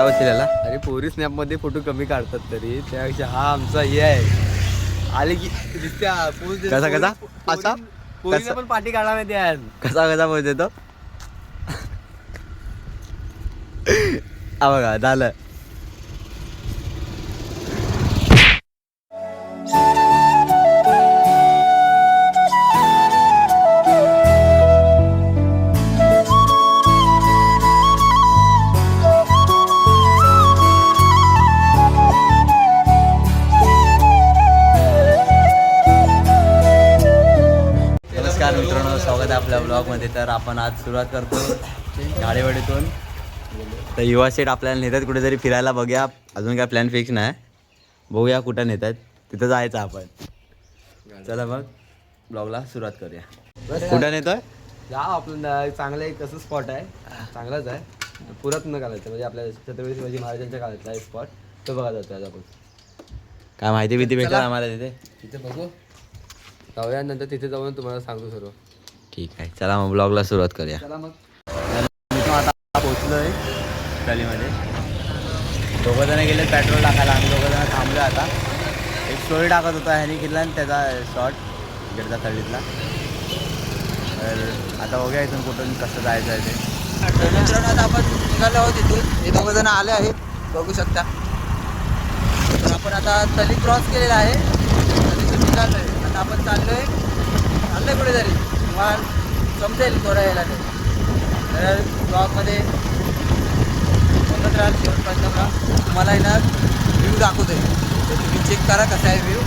बोलशील याला? अरे पोरी स्नॅप मध्ये फोटो कमी काढतात तरी त्यापेक्षा हा आमचा हे आहे आले की दिसत्या पोज देतो. कसा कसा असा पोरीला पण पाठी काढा माहिती आहे. कसा कसा पोज देतो हा बघा झालं. नमस्कार मित्रांनो, स्वागत आहे आपल्या ब्लॉगमध्ये. तर आपण आज सुरुवात करतो गाडीवाडीतून. तर युवा सेट आपल्याला नेतात कुठेतरी फिरायला. बघूया, अजून काय प्लॅन फिक्स नाही, बघूया कुठं नेतात, तिथं जायचं आपण. चला मग ब्लॉगला सुरुवात करूया. कुठं नेतोय? जा आपलं चांगलं एक कसं स्पॉट आहे, चांगलाच आहे. पुरात न घालायचं म्हणजे आपल्या छत्रपती शिवाजी महाराजांच्या काळातला एक स्पॉट तो बघा जातो आज आपण. काय माहिती भीती भेटणार आम्हाला तिथे? तिथे बघू जाऊया, नंतर तिथे जाऊन तुम्हाला सांगतो सर्व. ठीक आहे, चला मग ब्लॉगला सुरुवात करूया. चला मग. आता पोचलो आहे गलीमध्ये. दोघं जण गेले पेट्रोल टाकायला, आम्ही दोघं जण थांबलो. आता एक स्टोरी टाकत होता ह्यानी केला आणि त्याचा शॉर्ट गिरजा थळीतला. तर आता बघूया इथून कुठून कसं जायचं आहे ते. मित्रांनो, आता आपण निघालो आहोत इथून. हे दोघं जण आले आहेत, बघू शकता. तर आपण आता तली क्रॉस केलेला आहे, तलीतून निघालो आहे. आता आपण चाललोय कुठेतरी, तुम्हाला समजेल थोडा यायला ते. तर ब्लॉगमध्ये बघत राहाल शेवटपर्यंत. तुम्हाला आहे ना व्ह्यू दाखवतोय, तर तुम्ही चेक करा कसा आहे व्ह्यू.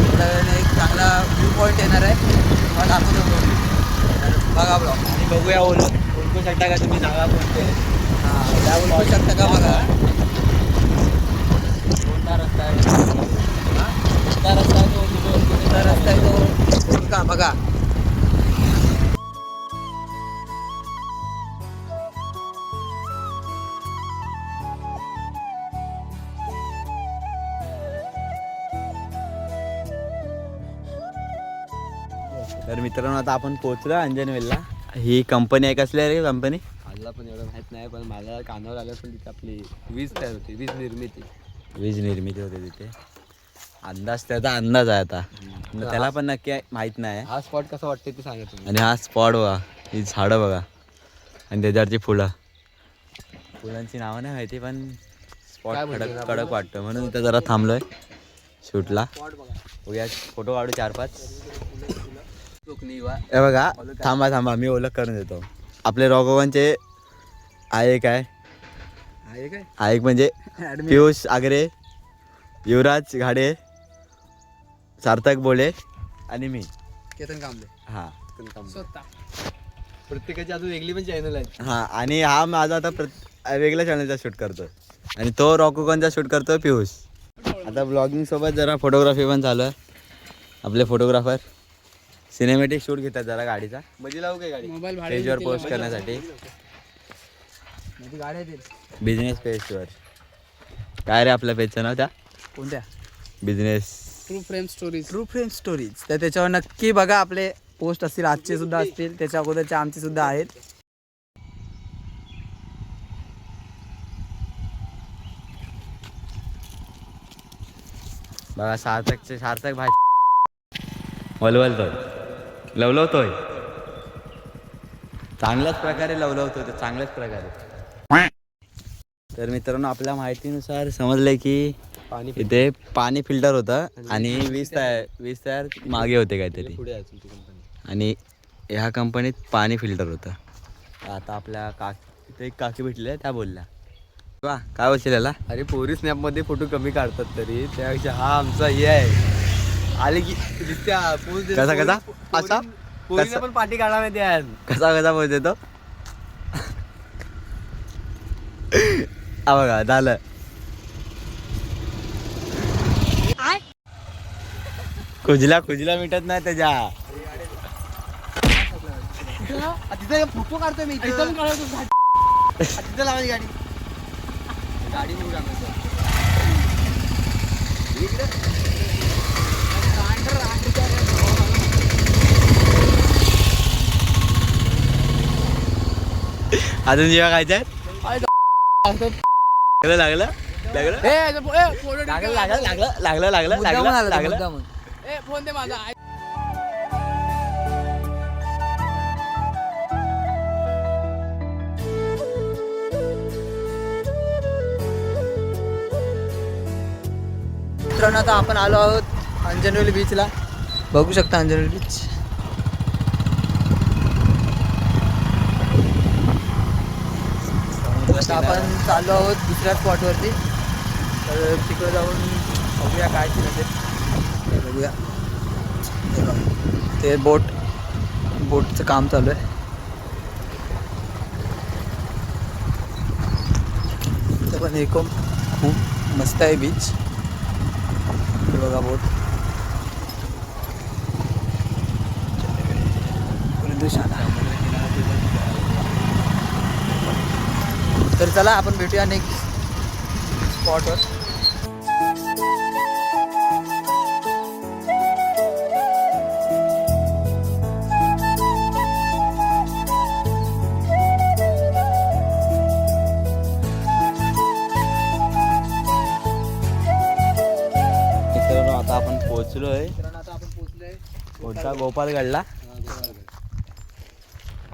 थोड्या वेळाने एक चांगला व्ह्यू पॉईंट येणार आहे, तुम्हाला दाखवतो ब्लॉग. तर बघा ब्लॉग आणि बघूया ओळखू शकता का तुम्ही जागा कोणते? हां, त्या बोलू शकता का बघा. कोणता रस्ता आहे? कोणता रस्ता आहे तो? कोणता रस्ता आहे तो का बघा. तर मित्रांनो, आता आपण पोहोचलो अंजनवेलला. ही कंपनी आहे, कसली आहे रे कंपनी? मला पण एवढं माहित नाही, पण मला कानावर आलं पण तिथे आपली वीज तयार होती, वीज निर्मिती. वीज निर्मिती होते तिथे. अंदाज, त्याचा अंदाज आहे आता, त्याला पण नक्की माहीत नाही. हा स्पॉट कसा वाटते ते सांगा तुम्ही. आणि हा स्पॉट बघा, ही झाडं बघा आणि त्याच्यावरची फुलं. फुलांची नावं नाही माहिती, पण स्पॉट काय बोलतोय कडक आपण? कडक वाटतं, म्हणून इथं जरा थांबलोय शूटला. स्पॉट बघा. बघूया, फोटो काढू 4-5. कोकणी वा हे बघा, थांबा मी ओळख करून देतो. आपले रॉगोवनचे आहे काय, आहे काय आहे म्हणजे पियुष आगरे, युवराज घाडे, सार्थक बोले आणि मी. केतन कांबळे. हां प्रत्येकाची अजून वेगळी पण चॅनल आहे. हां, आणि हा माझा आता वेगळ्या चॅनलचा शूट करतो आणि तो रॉकोकॉनचा शूट करतो पियुष. आता ब्लॉगिंग सोबत जरा फोटोग्राफी पण चालू आहे. आपले फोटोग्राफर सिनेमॅटिक शूट घेतात जरा गाडीचा, मध्ये लावू काय गाडी? मोबाईल पेजवर पोस्ट करण्यासाठी. गाड्या आहेत बिझनेस पेजवर. काय रे आपल्या पेजचं नाव? त्या कोणत्या? Business true frame stories. तर त्याच्यावर नक्की बघा, आपले पोस्ट असतील, आजचे सुद्धा असतील, त्याच्या अगोदरचे आमचे सुद्धा आहेत. बघा, सार्थक भाई वलवलतोय, लवलवतोय, चांगल्याच प्रकारे लवलवतोय तो, चांगल्याच प्रकारे. तर मित्रांनो, आपल्या माहितीनुसार समजलंय की पाणी इथे पाणी फिल्टर होतं आणि वीज तयार मागे होते काहीतरी, पुढे आहे तुमची कंपनी. आणि ह्या कंपनीत पाणी फिल्टर होतं. आता आपल्या इथे एक काकी भेटल्या, त्या बोलल्या वा काय बोलशील याला? अरे पोरी स्नॅप मध्ये फोटो कमी काढतात तरी त्यापेक्षा हा आमचा हे आहे आले की दिसत्या पोज देतो. कसा कसा असा पोरीला पण पाठी काढा माहिती आहे. कसा पोच देतो हा बघा झालं. खुजला मिटत नाही त्याच्या. तिथे फोटो काढतोय मी, तिथे लावायची गाडी. गाडी नेऊ टाकायचं. अजून जेव्हा खायचंय लागलं लागलं लागलं लागलं लागलं लागलं लागलं लागलं लागलं फोन दे माझा. मित्रांनो आता आपण आलो आहोत अंजनवेली बीचला. बघू शकता अंजनवेली बीच. आता आपण चाललो आहोत दुसऱ्या स्पॉटवरती. तर तिकडे जाऊन बघूया काय सीन असेल. बघूया ते बोटचं काम चालू आहे. तर पण हे खूप मस्त आहे बीच. बघा बोट तर चला आपण भेटूया नेक्स्ट स्पॉटवर. आता आपण पोहोचलोय आता आपण पोहोचलोय मोठा गोपालगडला.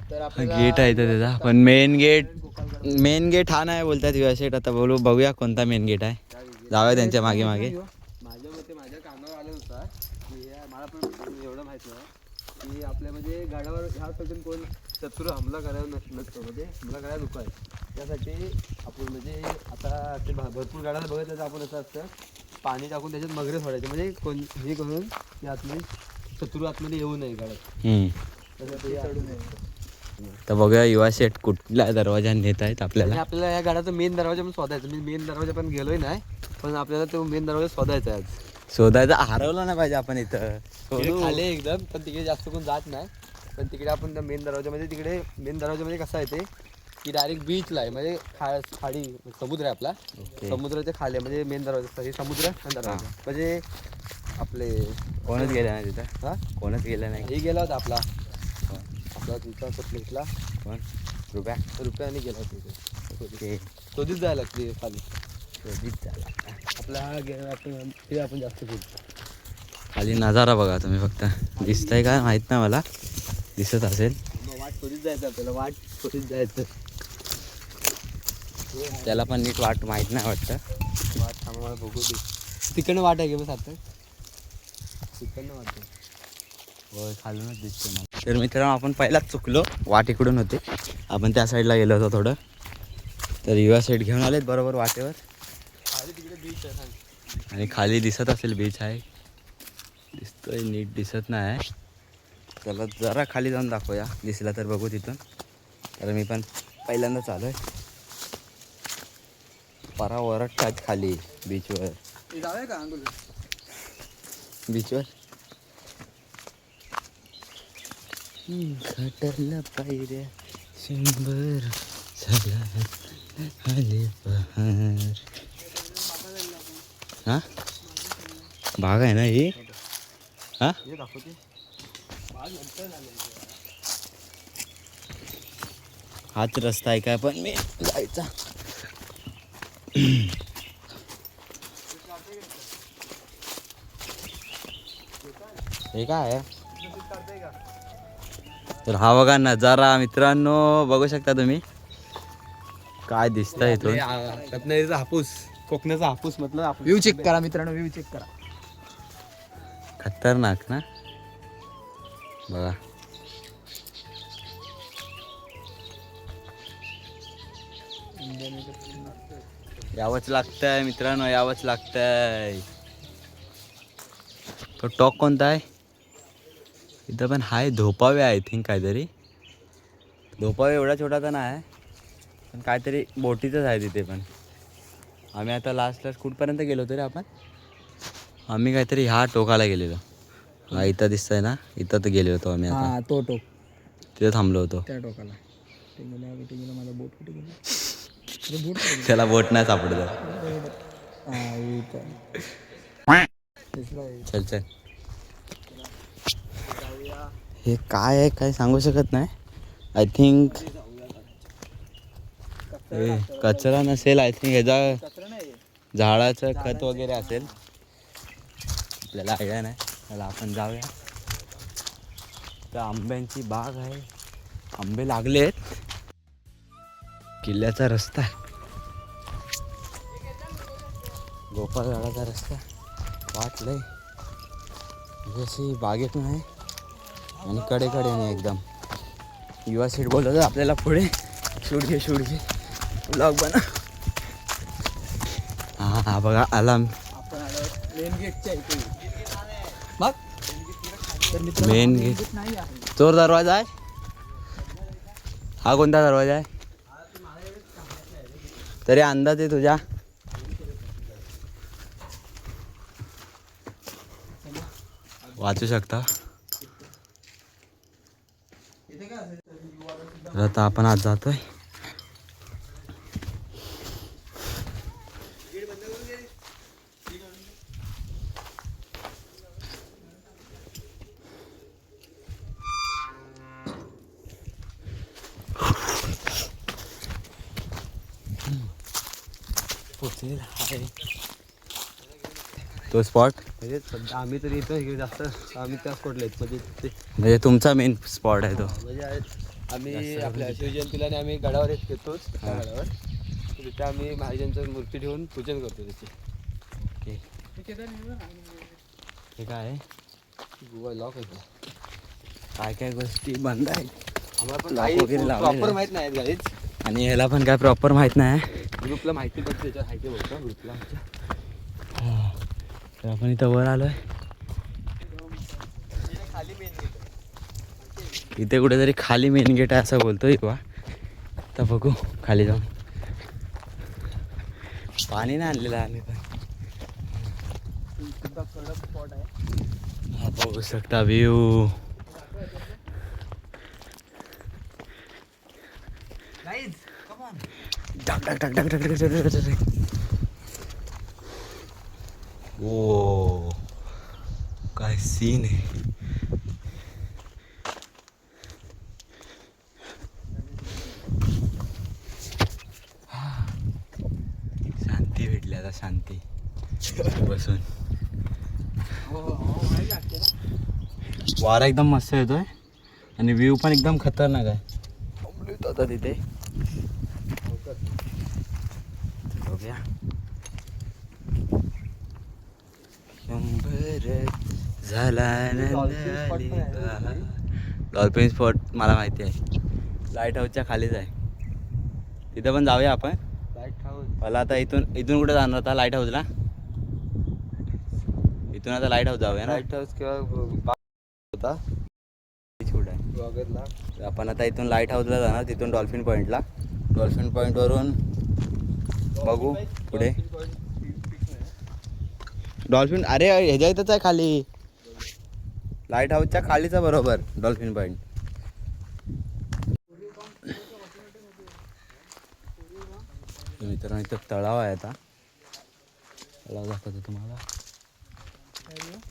तर आपल्याला गेट आहे तर त्याचा पण मेन गेट हा नाही बोलतात युवासेट. आता बघूया कोणता मेन गेट आहे. जाऊया त्यांच्या मागे मागे. माझ्या मते माझ्या कानावर आलं होतं की मला पण एवढं माहित नाही की आपल्या म्हणजे गडावर ह्या साईडून कोण शत्रू हमला करायला नसतो. म्हणजे हमला करायला नको आहे. त्यासाठी आपण म्हणजे आता ते भरपूर गडाला बघितलं तर आपण असं असतं पाणी टाकून त्याच्यात मगरे सोडायचे. म्हणजे कोण हे करून की आतमध्ये शत्रू आतमध्ये येऊ नये गडात. त्यासाठी चढू नये. तर बघूया युवासेट कुठल्या दरवाजाने नेत आहेत आपल्याला. आणि आपल्याला या गाड्याचा मेन दरवाजा पण शोधायचा. मी मेन दरवाजा पण गेलोय नाही पण आपल्याला तो मेन दरवाजा शोधायचा आहे आज. शोधायचा हरवला नाही पाहिजे आपण इथं. तिकडे खाली एकदम पण तिकडे जास्त कोण जात नाही. पण तिकडे आपण त्या मेन दरवाजामध्ये तिकडे मेन दरवाजामध्ये कसं आहे ते की डायरेक्ट बीचला आहे. म्हणजे खाडी समुद्र आहे आपला. समुद्राच्या खाली म्हणजे मेन दरवाजा हे समुद्र आणि दरवाजा. म्हणजे आपले कोणच गेला नाही तिथं. हा कोणच गेला नाही. हे गेला होता आपला तुमचा कुठला इथला कोण रुपयाने गेला होता ओके. शोधीत जायला लागते खाली. शोधित झाला. आपला आपण जास्त फिरतो. खाली नजारा बघा तुम्ही फक्त. दिसतंय का माहित नाही मला. दिसत असेल. वाट शोधीत जायचं आपल्याला. वाट शोधीत जायचं. त्याला पण नीट वाट माहित नाही वाटतं. वाट थांबा मला बघू दे. तिकडनं वाट आहे की बस आता तिकडनं वाट आहे. होय खालूनच दिसते मला. तर मित्रांनो आपण पहिलाच चुकलो. वाट इकडून होते. आपण त्या साईडला गेलो होतो थोडं. तर युवा साईड घेऊन आलेत बरोबर वाटेवर. खाली तिकडे बीच आहे. आणि खाली दिसत असेल बीच आहे. दिसतोय नीट दिसत नाही. त्याला जरा खाली जाऊन दाखवूया. दिसला तर बघू तिथून. तर मी पण पहिल्यांदाच आलो आहे. परा वरटतात खाली बीचवर. जाऊया का अंगुल बीचवर घाटरला पायऱ्या 100 झाला आले बहार. हा बाग आहे ना ही. हा हे दाखवते. हाच रस्ता आहे काय पण मी जायचा. हे काय आहे. तर हा बघा नजारा मित्रांनो बघू शकता तुम्ही. काय दिसतंय इथून. रत्नागिरीचा हापूस कोकणाचा हापूस म्हटलं. व्ह्यू चेक करा मित्रांनो. व्ह्यू चेक करा. खतरनाक ना बघा. यावंच लागतंय मित्रांनो. यावंच लागतंय. तो टॉक कोणता आहे. इथं पण हाय धोपावे आय थिंक काहीतरी. धोपावे एवढा छोटा तर नाही पण काहीतरी बोटीचंच आहे तिथे पण. आम्ही आता लास्टला कुठपर्यंत गेलो तरी आपण. आम्ही काहीतरी ह्या टोकाला गेलेलो. हा इथं दिसतंय ना. इथं तर गेलो होतो आम्ही. आता तो टोक तिथं थांबलो होतो. त्या टोकाला. माझा बोट कुठे गेला. त्याला बोट नाही सापडत. चल चल. हे काय आहे काय सांगू शकत नाही. आय थिंक कचरा नसेल आय थिंक ह्याचा कचरा नाही झाडाचं खत वगैरे असेल. आपल्याला आयडिया नाही. त्याला आपण जाऊया. तर आंब्यांची बाग आहे. आंबे लागले आहेत. किल्ल्याचा रस्ता आहे. गोपाळ झाडाचा रस्ता वाटलंय जशी बागेत नाही आणि कडे नाही एकदम. युवा सीट बोलतो आपल्याला पुढे शूट घे ब्लॉग बना. हा बघा आला आपण आलो मेन गेटच्या इथे. मग तर मित्रांनो, मेन main गेट gate नाही आहे. चोर दरवाजा आहे. हा कोणता दरवाजा आहे तरी अंदाज आहे तुझ्या? वाचू शकता. तर आता आपण आज जातोय. तो स्पॉट म्हणजे सध्या आम्ही तरी इथं इकडे जास्त आम्ही त्या स्पॉटला आहेत. म्हणजे ते म्हणजे तुमचा मेन स्पॉट आहे तो. म्हणजे आम्ही आपल्या शिवजयंतीला आणि आम्ही गडावर येतोच त्या गडावर. तर तिथे आम्ही महाराजांचं मूर्ती ठेवून पूजन करतो त्याची. हे काय आहे? गोवा लॉक आहे. काय गोष्टी बंद आहेत. आम्हाला पण Lock वगैरे लावलेलं प्रॉपर आहे. माहीत नाही गाईच. आणि ह्याला पण काय प्रॉपर माहित नाही. ग्रुपला माहिती पडते त्याच्यावर आहे ते बोलतो ग्रुपला आमच्या. तर आपण इथं वर आलोय. इथे कुठेतरी खाली मेन गेट आहे असं बोलतोय किंवा आता बघू खाली जाऊन. पाणी नाही आणलेलं आम्ही पण. स्पॉट आहे. हा बघू शकता व्ह्यू. Guys come on. टाक. ओ काय सीन आहे. शांती भेटली आता. शांती बसून. वारा एकदम मस्त येतोय आणि व्ह्यू पण एकदम खतरनाक आहे. आता तिथे बघूया. 100 झाला डॉल्फिन स्पॉट मला माहिती आहे. लाईट हाऊसच्या खालीच आहे. तिथं पण जाऊया आपण. लाईट हाऊस मला आता इथून कुठे जाणार होता लाईट हाऊसला? इथून आता लाईट हाऊस जाऊया ना. लाईट हाऊस किंवा होता कुठे आहे? वगैरेला. आपण आता इथून लाईट हाऊसला जाणार. तिथून डॉल्फिन पॉईंटला. डॉल्फिन पॉईंटवरून बघू पुढे. डॉल्फिन अरे ह्याच्या इथंच आहे खाली. लाईट हाऊसच्या खालीचा बरोबर डॉल्फिन पॉईंट. मित्रांनो इथं तलाव आहे. आता तलाव दाखवतो तुम्हाला.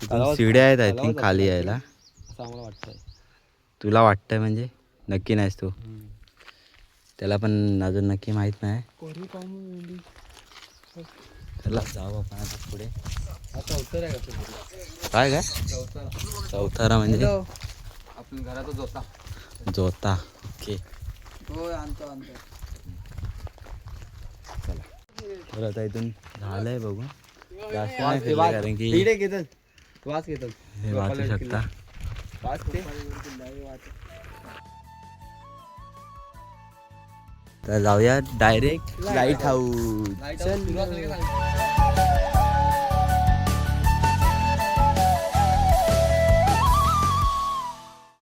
तिथून शिड्या आहेत आय थिंक खाली यायला. असं आम्हाला वाटतंय. तुला वाटतंय म्हणजे नक्की नाहीस तू. त्याला पण अजून नक्की माहित नाही. चला जाऊ आपण आता पुढे. आता उत्तर आहे का काय चौथारा म्हणजे आपण घरातच होता. जोता. ओके हो आणतो. चला. तर आता इथून झालंय बघू. जास्त नाही वास फिरलं कारण की घेतात. वास घेतात. हे वाचू शकता. वास ते तर जाऊया direct light house. Light house